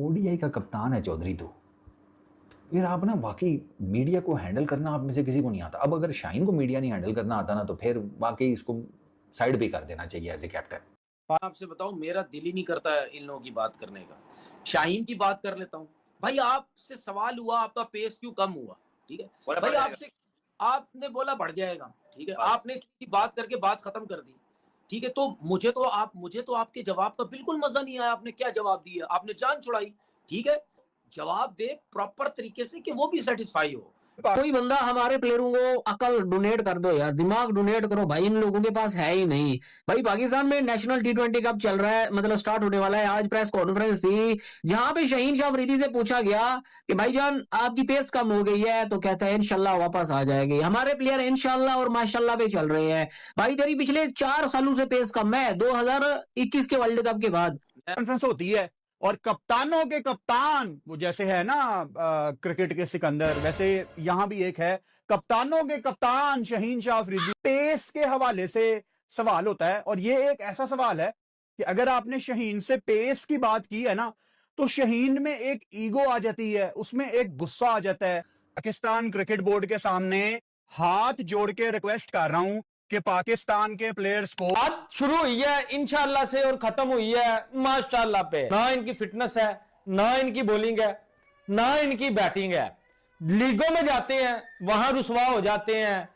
ODI का कप्तान है चौधरी तो फिर आप ना वाकई मीडिया को हैंडल करना आप में से किसी को नहीं आता। अब अगर शाहीन को मीडिया नहीं हैंडल करना आता ना तो फिर वाकई इसको साइड पे कर देना चाहिए एज ए कैप्टन। आपसे बताऊं, मेरा दिल ही नहीं करता है इन लोगों की बात करने का। शाहीन की बात कर लेता हूं। भाई आपसे सवाल हुआ, आपका पेस क्यों कम हुआ? ठीक है भाई, आपसे आपने बोला बढ़ जाएगा, ठीक है, आपने किसी बात करके बात खत्म कर दी, ठीक है। तो मुझे तो आपके जवाब का बिल्कुल मजा नहीं आया। आपने क्या जवाब दिया? आपने जान छुड़ाई। ठीक है, जवाब दे प्रॉपर तरीके से कि वो भी सेटिस्फाई हो। कोई बंदा हमारे प्लेयरों को अकल डोनेट कर दो यार, दिमाग डोनेट करो भाई, इन लोगों के पास है ही नहीं भाई। पाकिस्तान में नेशनल टी20 कप चल रहा है, मतलब स्टार्ट होने वाला है। आज प्रेस कॉन्फ्रेंस थी जहां पे शाहीन शाह अफरीदी से पूछा गया कि भाईजान आपकी पेस कम हो गई है, तो कहता है इंशाल्लाह वापस आ जाएगी। हमारे प्लेयर इंशाल्लाह और माशाल्लाह पे चल रहे हैं। भाई तेरी पिछले 4 सालों से पेस कम है 2021 के वर्ल्ड कप के बाद। कॉन्फ्रेंस होती है और कप्तानों के कप्तान, वो जैसे है ना क्रिकेट के सिकंदर, वैसे यहां भी एक है कप्तानों के कप्तान शाहीन शाह अफरीदी। पेस के हवाले से सवाल होता है और ये एक ऐसा सवाल है कि अगर आपने शाहीन से पेस की बात की है ना तो शाहीन में एक ईगो आ जाती है, उसमें एक गुस्सा आ जाता है। पाकिस्तान क्रिकेट बोर्ड के सामने हाथ जोड़ के रिक्वेस्ट कर रहा हूं कि पाकिस्तान के प्लेयर्स को बात शुरू हुई है इंशाल्लाह से और खत्म हुई है माशाल्लाह पे। ना इनकी फिटनेस है, ना इनकी बॉलिंग है, ना इनकी बैटिंग है। लीगों में जाते हैं वहां रुसवा हो जाते हैं,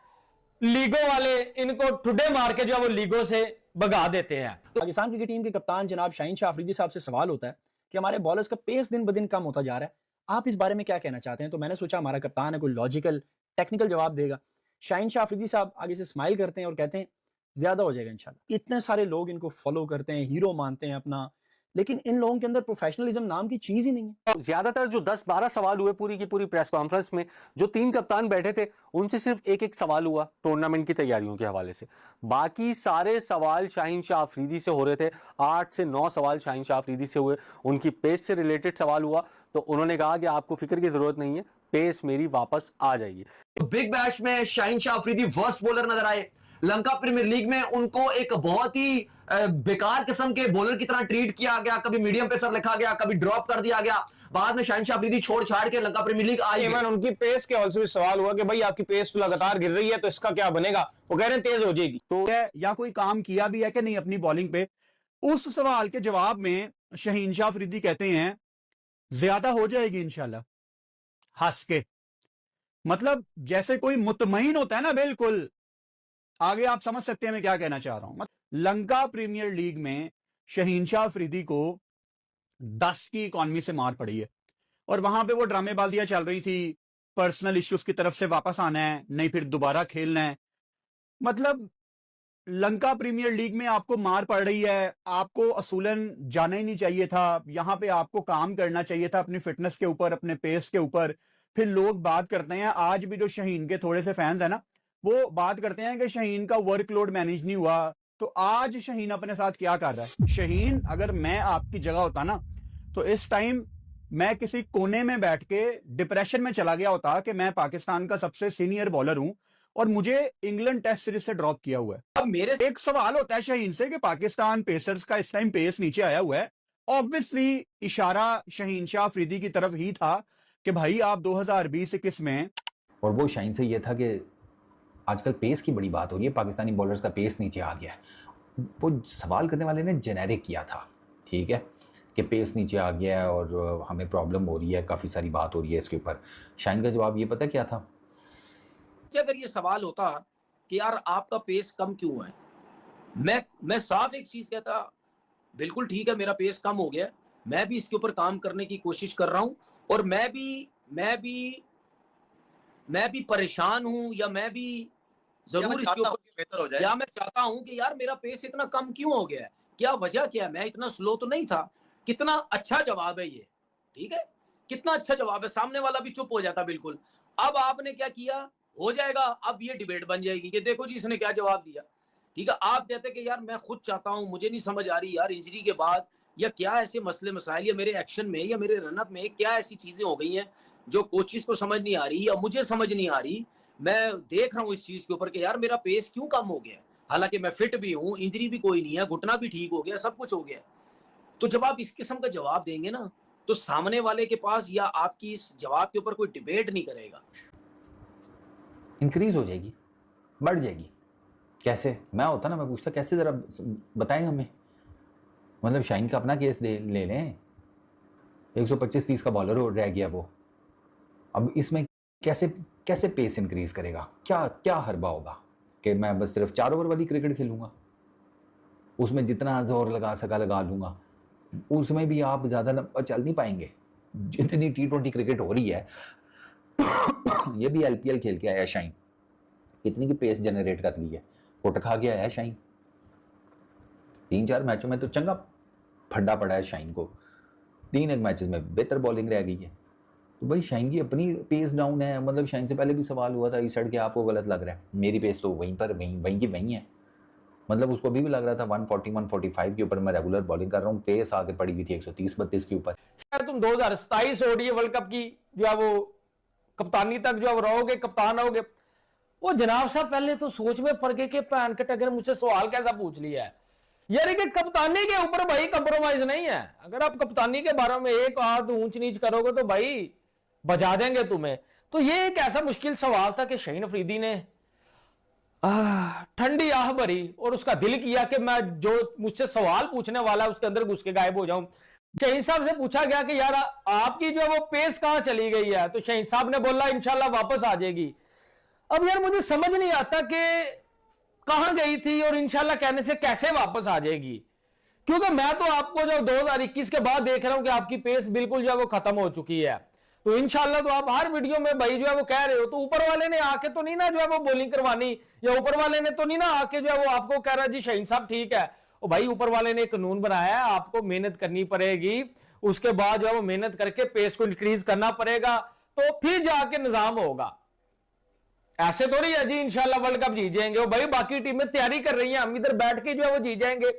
लीगों वाले इनको ठुडे मार के जो वो लीगों से भगा देते हैं। पाकिस्तान क्रिकेट टीम के कप्तान जनाब शाहीन शाह अफरीदी साहब से सवाल होता है कि हमारे बॉलर्स का पेस दिन ब दिन कम होता जा रहा है, आप इस बारे में क्या कहना चाहते हैं? तो मैंने सोचा हमारा कप्तान है, कोई लॉजिकल टेक्निकल जवाब देगा। शाहीन शाह अफरीदी साहब आगे से स्माइल करते हैं और कहते हैं ज्यादा हो जाएगा इंशाल्लाह। इतने सारे लोग इनको फॉलो करते हैं, हीरो मानते हैं अपना, लेकिन इन लोगों के अंदर प्रोफेशनलिज्म नाम की चीज ही नहीं है। ज्यादातर जो 10-12 सवाल हुए पूरी की पूरी प्रेस कॉन्फ्रेंस में, जो 3 कप्तान बैठे थे उनसे सिर्फ एक सवाल हुआ टूर्नामेंट की तैयारियों के हवाले से। बाकी सारे सवाल शाहीन शाह अफरीदी से हो रहे थे। 8 से 9 सवाल शाहीन शाह अफरीदी से हुए, उनकी पेस से रिलेटेड सवाल हुआ तो उन्होंने कहा कि आपको फिक्र की जरूरत नहीं है, पेस मेरी वापस आ जाएगी। बिग बैश में शाहीन शाह अफरीदी वर्स्ट बॉलर नजर आए। लंका प्रीमियर लीग में उनको एक बहुत ही बेकार किस्म के बॉलर की तरह ट्रीट किया गया, कभी मीडियम पेसर लिखा गया, कभी ड्रॉप कर दिया गया। बाद में शाहीन शाह अफरीदी छोड़ छाड़ के लंका प्रीमियर लीग आई। उनकी पेस के हवाले से भी सवाल हुआ कि भाई आपकी पेस तो लगातार गिर रही है तो इसका क्या बनेगा? वो कह रहे हैं तेज हो जाएगी। तो या कोई काम किया भी है कि नहीं अपनी बॉलिंग पे? उस सवाल के जवाब में शाहीन शाह अफरीदी कहते हैं ज्यादा हो जाएगी इंशाल्लाह, हंस के। मतलब जैसे कोई मुतमईन होता है ना, बिल्कुल। आगे आप समझ सकते हैं मैं क्या कहना चाह रहा हूं। लंका प्रीमियर लीग में शाहीन शाह अफरीदी को 10 की इकॉनमी से मार पड़ी है और वहां पे वो ड्रामेबाजियां चल रही थी, पर्सनल इश्यूज की तरफ से वापस आना है, नहीं फिर दोबारा खेलना है। मतलब लंका प्रीमियर लीग में आपको मार पड़ रही है, आपको असूलन जाना ही नहीं चाहिए था। यहां पे आपको काम करना चाहिए था अपनी फिटनेस के ऊपर, अपने पेस के ऊपर। फिर लोग बात करते हैं, आज भी जो शाहीन के थोड़े से फैंस है ना, वो बात करते हैं कि शाहीन का वर्कलोड मैनेज नहीं हुआ। तो आज शाहीन अपने साथ क्या कर रहा है? शाहीन, अगर मैं आपकी जगह होता ना तो इस टाइम मैं किसी कोने में बैठ के डिप्रेशन में चला गया होता कि मैं पाकिस्तान का सबसे सीनियर बॉलर हूं और मुझे इंग्लैंड टेस्ट सीरीज से ड्रॉप किया हुआ है। अब मेरे एक सवाल होता है शाहीन से कि पाकिस्तान पेसर्स का इस टाइम पेस नीचे आया हुआ है। ऑब्वियसली इशारा शाहीन शाह अफरीदी की तरफ ही था कि भाई आप 2020-21 में। और वो शाहीन से ये था कि आजकल पेस की बड़ी बात हो रही है, पाकिस्तानी बॉलर्स का पेस नीचे आ गया है। वो सवाल करने वाले ने जेनेरिक किया था, ठीक है, कि पेस नीचे आ गया है और हमें प्रॉब्लम हो रही है, काफ़ी सारी बात हो रही है इसके ऊपर। शाहीन का जवाब ये पता क्या था? अगर ये सवाल होता कि यार आपका पेस कम क्यों है, मैं साफ एक चीज कहता, बिल्कुल ठीक है मेरा पेस कम हो गया, मैं भी इसके ऊपर काम करने की कोशिश कर रहा हूं और मैं भी परेशान हूं, या मैं भी जरूर इसके ऊपर बेहतर हो जाए, या मैं चाहता हूं कि यार मेरा पेस इतना कम क्यों हो गया है, क्या वजह क्या है, मैं इतना स्लो तो नहीं था। कितना अच्छा जवाब है ये, ठीक है, कितना अच्छा जवाब है, सामने वाला भी चुप हो जाता बिल्कुल। अब आपने क्या किया, हो जाएगा, अब ये डिबेट बन जाएगी कि देखो जी इसने क्या जवाब दिया, ठीक है। आप कहते कि यार मैं खुद चाहता हूं, मुझे नहीं समझ आ रही यार इंजरी के बाद या क्या ऐसे मसले मसाइल या मेरे एक्शन में या मेरे रनअप में क्या ऐसी चीजें हो गई हैं जो कोचिस को समझ नहीं आ रही या मुझे समझ नहीं आ रही। मैं देख रहा हूँ इस चीज के ऊपर कि यार मेरा पेस क्यों कम हो गया, हालांकि मैं फिट भी हूँ, इंजरी भी कोई नहीं है, घुटना भी ठीक हो गया, सब कुछ हो गया। तो जब आप इस किस्म का जवाब देंगे ना तो सामने वाले के पास या आपकी इस जवाब के ऊपर कोई डिबेट नहीं करेगा। इंक्रीज हो जाएगी, बढ़ जाएगी। कैसे? मैं होता ना, मैं पूछता कैसे, ज़रा बताएं हमें। मतलब शाहीन का अपना केस ले लें, 125-30 का बॉलर हो रह गया वो, अब इसमें कैसे कैसे पेस इंक्रीज करेगा? क्या क्या हरबा होगा कि मैं बस सिर्फ 4 ओवर वाली क्रिकेट खेलूंगा, उसमें जितना जोर लगा सका लगा लूंगा, उसमें भी आप ज़्यादा लंबा चल नहीं पाएंगे। जितनी T20 क्रिकेट हो रही है ये भी LPL खेल के आया शाहीन, कितनी की पेस जनरेट कर ली है, कुट खा के आया शाहीन। 3-4 मैचों में तो चंगा फंडा पड़ा है शाहीन को, 3 मैचेस में बेहतर बॉलिंग रह गई है। तो भाई शाहीन की अपनी पेस डाउन है। मतलब शाहीन से पहले भी सवाल हुआ था इस साइड के आपको गलत लग रहा है, मेरी पेस तो वहीं पर वहीं की वहीं है। मतलब उसको अभी भी लग रहा था 140-145 के ऊपर मैं रेगुलर बॉलिंग कर रहा हूँ, पेस आगे पड़ी हुई थी 130-32 के ऊपर। तुम 2027 ओडीआई वर्ल्ड कप की जो है वो कप्तानी तक जो अब रहोगे, कप्तान रहोगे, वो जनाब साहब पहले तो सोच में पड़ गए कि पैन के टगर मुझसे सवाल कैसा पूछ लिया है यार, कि कप्तानी के ऊपर भाई कंप्रोमाइज नहीं है। अगर आप कप्तानी के बारे में एक आध ऊंच नीच करोगे तो भाई बजा देंगे तुम्हें। तो ये एक ऐसा मुश्किल सवाल था कि शाहीन अफरीदी ने ठंडी आह भरी और उसका दिल किया कि मैं जो मुझसे सवाल पूछने वाला है उसके अंदर घुस के गायब हो जाऊं। शाहीन साहब से पूछा गया कि यार आपकी जो है वो पेस कहां चली गई है, तो शाहीन साहब ने बोला इंशाल्लाह वापस आ जाएगी। अब यार मुझे समझ नहीं आता कि कहां गई थी और इंशाल्लाह कहने से कैसे वापस आ जाएगी, क्योंकि मैं तो आपको जो 2021 के बाद देख रहा हूं कि आपकी पेस बिल्कुल जो है वो खत्म हो चुकी है। तो इंशाल्लाह तो आप हर वीडियो में भाई जो है वो कह रहे हो, तो ऊपर वाले ने आके तो नहीं ना जो है वो बॉलिंग करवानी, या ऊपर वाले ने तो नहीं ना आके जो है वो आपको कह रहा है जी शाहीन साहब ठीक है। और भाई ऊपर वाले ने कानून बनाया है, आपको मेहनत करनी पड़ेगी, उसके बाद जो है वो मेहनत करके पेस को इंक्रीज करना पड़ेगा, तो फिर जाके निजाम होगा। ऐसे तो नहीं है जी इंशाल्लाह वर्ल्ड कप जीत जाएंगे। और भाई बाकी टीमें तैयारी कर रही हैं, हम इधर बैठ के जो है वो जीत जाएंगे।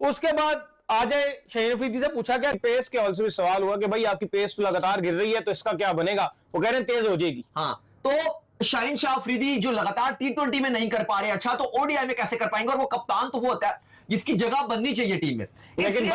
उसके बाद आ जाए शाहीन अफरीदी से पूछा गया पेस के हवाले से भी सवाल हुआ कि भाई आपकी पेस तो लगातार गिर रही है, तो इसका क्या बनेगा? वो कह रहे हैं तेज हो जाएगी। हाँ, तो शाहीन शाह अफरीदी जो लगातार T20 में नहीं कर पा रहे, अच्छा तो ODI में कैसे कर पाएंगे? और वो कप्तान तो वो होता है जिसकी जगह बननी चाहिए टीम में। लेकिन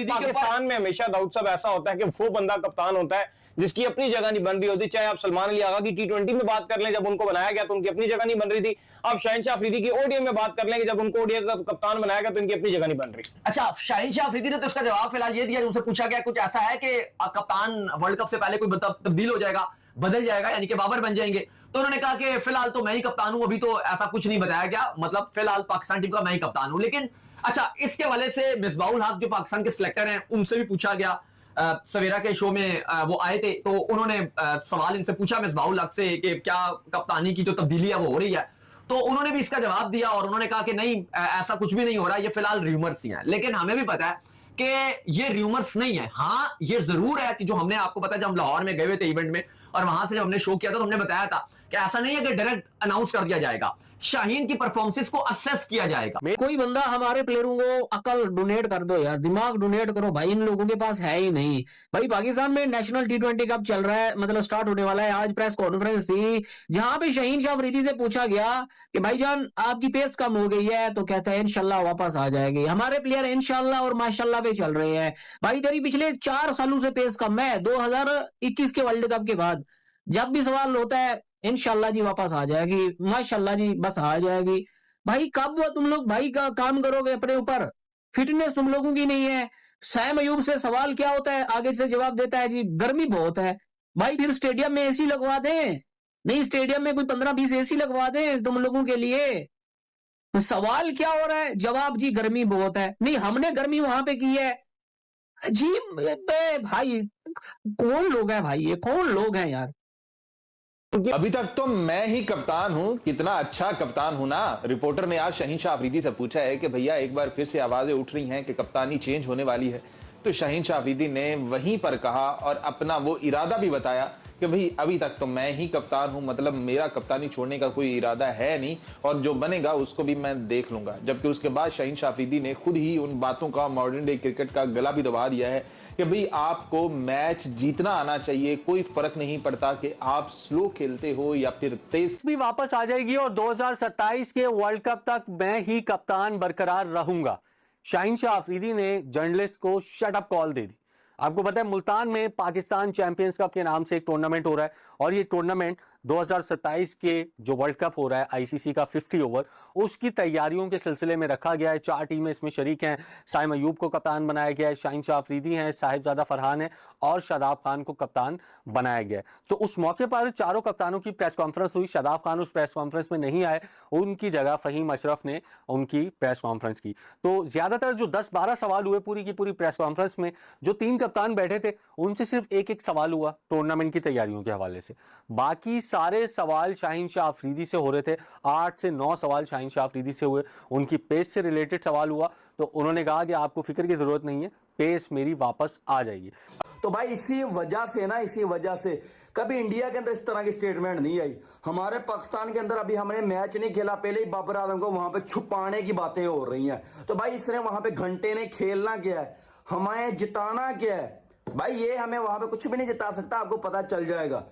पाकिस्तान में हमेशा दाऊद साहब ऐसा होता है कि वो बंदा कप्तान होता है जिसकी अपनी जगह नहीं बन रही होती। चाहे आप सलमान अली आगा की T20 में बात कर लें, जब उनको बनाया गया तो उनकी अपनी जगह नहीं बन रही थी। आप शाहीन शाह अफरीदी की ODI में बात कर लेंगे, जब उनको ODI का कप्तान बनाया गया तो इनकी अपनी जगह नहीं बन रही। अच्छा, शाहीन शाह अफरीदी ने तो इसका जवाब फिलहाल ये दिया, उनसे पूछा गया कुछ ऐसा है कि कप्तान वर्ल्ड कप से पहले कोई तब्दील हो जाएगा, बदल जाएगा, यानी कि बाबर बन जाएंगे? तो उन्होंने कहा कि फिलहाल तो मैं ही कप्तान हूं, अभी तो ऐसा कुछ नहीं बताया गया, मतलब फिलहाल पाकिस्तान टीम का मैं ही कप्तान हूं। लेकिन अच्छा, इसके हवाले से मिसबाहुल हक जो पाकिस्तान के सिलेक्टर हैं उनसे भी पूछा गया, सवेरा के शो में वो आए थे, तो उन्होंने सवाल इनसे पूछा मिसबाहुल हक से कि क्या कप्तानी की जो तब्दीली है वो हो रही है? तो उन्होंने भी इसका जवाब दिया और उन्होंने कहा कि नहीं, ऐसा कुछ भी नहीं हो रहा, ये फिलहाल र्यूमर्स ही हैं। लेकिन हमें भी पता है कि ये र्यूमर्स नहीं है। हाँ, ये जरूर है कि जो हमने आपको पता है, जब हम लाहौर में गए हुए थे इवेंट में और वहां से जब हमने शो किया था तो हमने बताया था कि ऐसा नहीं है कि डायरेक्ट अनाउंस कर दिया जाएगा, शाहीन की परफॉर्मेंस को असेस किया जाएगा। कोई बंदा हमारे प्लेयरों को अकल डोनेट कर दो यार, दिमाग डोनेट करो भाई, इन लोगों के पास है ही नहीं। भाई पाकिस्तान में नेशनल T20 कप चल रहा है, मतलब स्टार्ट होने वाला है। आज प्रेस कॉन्फ्रेंस थी जहां पे शाहीन शाह अफरीदी से पूछा गया कि भाईजान आपकी पेस कम हो गई है, तो कहता है इंशाल्लाह वापस आ जाएगी। हमारे प्लेयर इंशाल्लाह और माशाल्लाह पे चल रहे हैं। भाई तेरी पिछले 4 सालों से पेस कम है, 2021 के वर्ल्ड कप के बाद जब भी सवाल होता है इंशाल्लाह जी वापस आ जाएगी, माशाल्लाह जी बस आ जाएगी। भाई कब तुम लोग भाई का काम करोगे अपने ऊपर? फिटनेस तुम लोगों की नहीं है। सैम अयूब से सवाल क्या होता है, आगे से जवाब देता है जी गर्मी बहुत है। भाई फिर स्टेडियम में AC लगवा दें, नहीं स्टेडियम में कोई 15-20 AC लगवा दें तुम लोगों के लिए। सवाल क्या हो रहा है, जवाब जी गर्मी बहुत है। नहीं हमने गर्मी वहां पे की है जी। भाई कौन लोग हैं भाई, ये कौन लोग हैं यार? अभी तक तो मैं ही कप्तान हूं, कितना अच्छा कप्तान हूं ना। रिपोर्टर ने आज शाहीन शाह अफरीदी से पूछा है कि भैया एक बार फिर से आवाजें उठ रही हैं कि कप्तानी चेंज होने वाली है, तो शाहीन शाह अफरीदी ने वहीं पर कहा और अपना वो इरादा भी बताया कि भाई अभी तक तो मैं ही कप्तान हूं, मतलब मेरा कप्तानी छोड़ने का कोई इरादा है नहीं, और जो बनेगा उसको भी मैं देख लूंगा। जबकि उसके बाद शाहीन शाह अफरीदी ने खुद ही उन बातों का, मॉडर्न डे क्रिकेट का गला भी दबा दिया है कि भाई आपको मैच जीतना आना चाहिए, कोई फर्क नहीं पड़ता कि आप स्लो खेलते हो या फिर तेज। भी वापस आ जाएगी और 2027 के वर्ल्ड कप तक मैं ही कप्तान बरकरार रहूंगा। शाहीन शाह अफरीदी ने जर्नलिस्ट को शट अप कॉल दे दी। आपको पता है मुल्तान में पाकिस्तान चैंपियंस कप के नाम से एक टूर्नामेंट हो रहा है और ये टूर्नामेंट 2027 के जो वर्ल्ड कप हो रहा है आईसीसी का 50 ओवर उसकी तैयारियों के सिलसिले में रखा गया है। 4 टीमें इसमें शरीक हैं। साइम अयूब को कप्तान बनाया गया है, शाहीन शाह अफरीदी हैं, साहिबजादा फरहान है और शादाब खान को कप्तान बनाया गया है। तो उस मौके पर चारों कप्तानों की प्रेस कॉन्फ्रेंस हुई। शादाब खान उस प्रेस कॉन्फ्रेंस में नहीं आए, उनकी जगह फहीम अशरफ ने उनकी प्रेस कॉन्फ्रेंस की। तो ज्यादातर जो 10-12 सवाल हुए पूरी की पूरी प्रेस कॉन्फ्रेंस में, जो 3 कप्तान बैठे थे उनसे सिर्फ एक सवाल हुआ टूर्नामेंट की तैयारियों के हवाले से। बाकी सारे सवाल शाहीन शाह अफरीदी से हो रहे थे। 8 से 9 सवाल शाहीन शाह अफरीदी से हुए, उनकी पेस से रिलेटेड सवाल हुआ। तो उन्होंने कहा कि आपको फिक्र की जरूरत नहीं है, पेस मेरी वापस आ जाएगी। तो भाई इसी वजह से कभी इंडिया के अंदर इस तरह की स्टेटमेंट नहीं आई। हमारे पाकिस्तान के अंदर अभी हमने मैच नहीं खेला, पहले ही बाबर आजम को वहां पे छुपाने की बातें हो रही हैं। तो भाई इसने वहां पे घंटे ने खेलना क्या है, हमें जिताना क्या है। भाई ये हमें वहां पे कुछ भी नहीं जिता सकता, आपको पता चल जाएगा।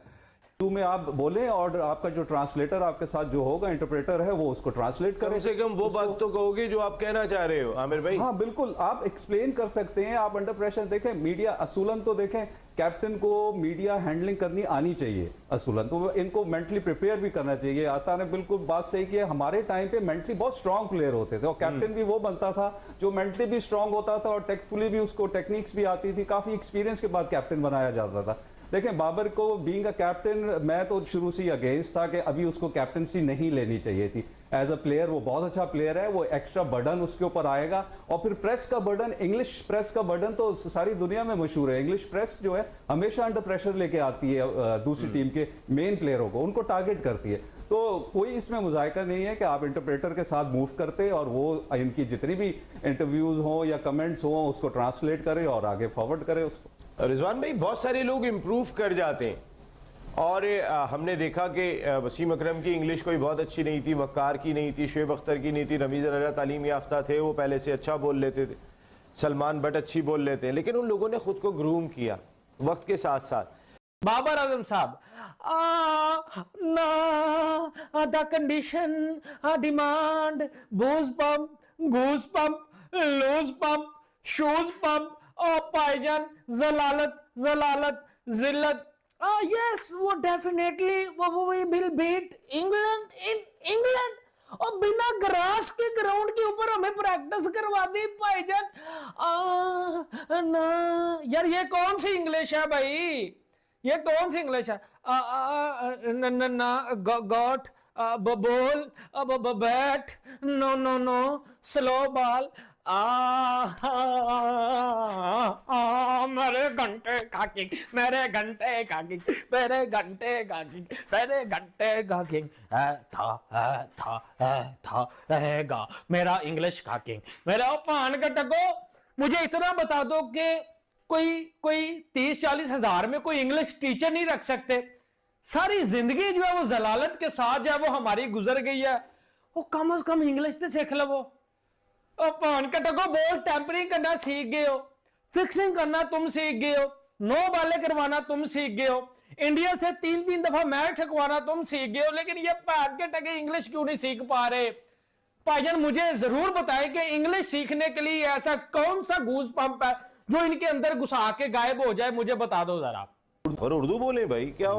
में आप बोले और आपका जो ट्रांसलेटर आपके साथ जो होगा, इंटरप्रेटर है, वो उसको ट्रांसलेट करे। कम से कम वो बात तो कहोगे जो आप कहना चाह रहे हो आमिर भाई। हाँ बिल्कुल, आप एक्सप्लेन कर सकते हैं। आप अंडर प्रेशर देखें, मीडिया असूलन तो देखें, कैप्टन को मीडिया हैंडलिंग करनी आनी चाहिए असूलन, तो इनको मेंटली प्रिपेयर भी करना चाहिए। आता ने बिल्कुल बात सही की है, हमारे टाइम पे मेंटली बहुत स्ट्रांग प्लेयर होते थे और कैप्टन भी वो बनता था जो मेंटली भी स्ट्रांग होता था और टेक्निकली भी उसको टेक्निक्स भी आती थी। काफी एक्सपीरियंस के बाद कैप्टन बनाया जाता था। देखें बाबर को बीइंग अ कैप्टन, मैं तो शुरू से ही अगेंस्ट था कि अभी उसको कैप्टनसी नहीं लेनी चाहिए थी। एज अ प्लेयर वो बहुत अच्छा प्लेयर है, वो एक्स्ट्रा बर्डन उसके ऊपर आएगा। और फिर प्रेस का बर्डन, इंग्लिश प्रेस का बर्डन तो सारी दुनिया में मशहूर है। इंग्लिश प्रेस जो है हमेशा अंडर प्रेशर लेके आती है दूसरी टीम के मेन प्लेयरों को, उनको टारगेट करती है। तो कोई इसमें मुजायका नहीं है कि आप इंटरप्रेटर के साथ मूव करते और वो इनकी जितनी भी इंटरव्यूज हो या कमेंट्स हो उसको ट्रांसलेट करे और आगे फॉरवर्ड करे उसको। रिजवान भाई, बहुत सारे लोग इम्प्रूव कर जाते हैं और हमने देखा कि वसीम अकरम की इंग्लिश कोई बहुत अच्छी नहीं थी, वक्कार की नहीं थी, शुएब अख्तर की नहीं थी, रमीज़ रज़ा तालीम याफ्ता थे, वो पहले से अच्छा बोल लेते थे, सलमान भट्ट अच्छी बोल लेते हैं, लेकिन उन लोगों ने खुद को ग्रूम किया वक्त के साथ साथ। Babar Azam sahab, the condition demand बूज पंप, घूस पंप, लूज पंप, शूज पंप और पायजान, जलालत, जिल्लत। यस, वो डेफिनेटली वो will beat England in England. और बिना ग्रास के ग्राउंड के ऊपर हमें प्रैक्टिस करवा दी भाईजान। ना यार, ये कौन सी इंग्लिश है भाई, ये कौन सी इंग्लिश है? गॉट, बोल, बैट, नो, स्लो बॉल। मेरे घंटे का किंग, मेरे घंटे का किंग, मेरे घंटे का किंग, मेरे घंटे का किंग था रहेगा मेरा इंग्लिश का किंग। मेरा पान का टको, मुझे इतना बता दो कि कोई 30-40 हजार में कोई इंग्लिश टीचर नहीं रख सकते। सारी जिंदगी जो है वो जलालत के साथ जो है वो हमारी गुजर गई है, वो कम से कम इंग्लिश तो सीख लो। पान कटको, बॉल टेम्परिंग करना सीख गए हो, फिक्सिंग करना तुम सीख गए हो, 9 बालें करवाना तुम सीख गए हो, इंडिया से 3-3 दफा मैच ठकवाना तुम सीख गए हो, लेकिन ये पान के टके इंग्लिश क्यों नहीं सीख पा रहे? भाईजान मुझे जरूर बताएं कि इंग्लिश सीखने के लिए ऐसा कौन सा गूज पंप है जो इनके अंदर घुसा के गायब हो जाए, मुझे बता दो जरा। और उर्दू बोले भाई, क्या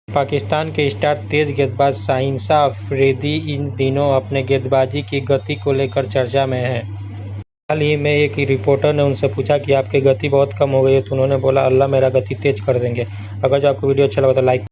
पाकिस्तान के स्टार तेज गेंदबाज शाहीन शाह अफरीदी इन दिनों अपने गेंदबाजी की गति को लेकर चर्चा में हैं। हाल ही में एक रिपोर्टर ने उनसे पूछा कि आपकी गति बहुत कम हो गई है, तो उन्होंने बोला अल्लाह मेरा गति तेज कर देंगे। अगर जो आपको वीडियो अच्छा लगा तो लाइक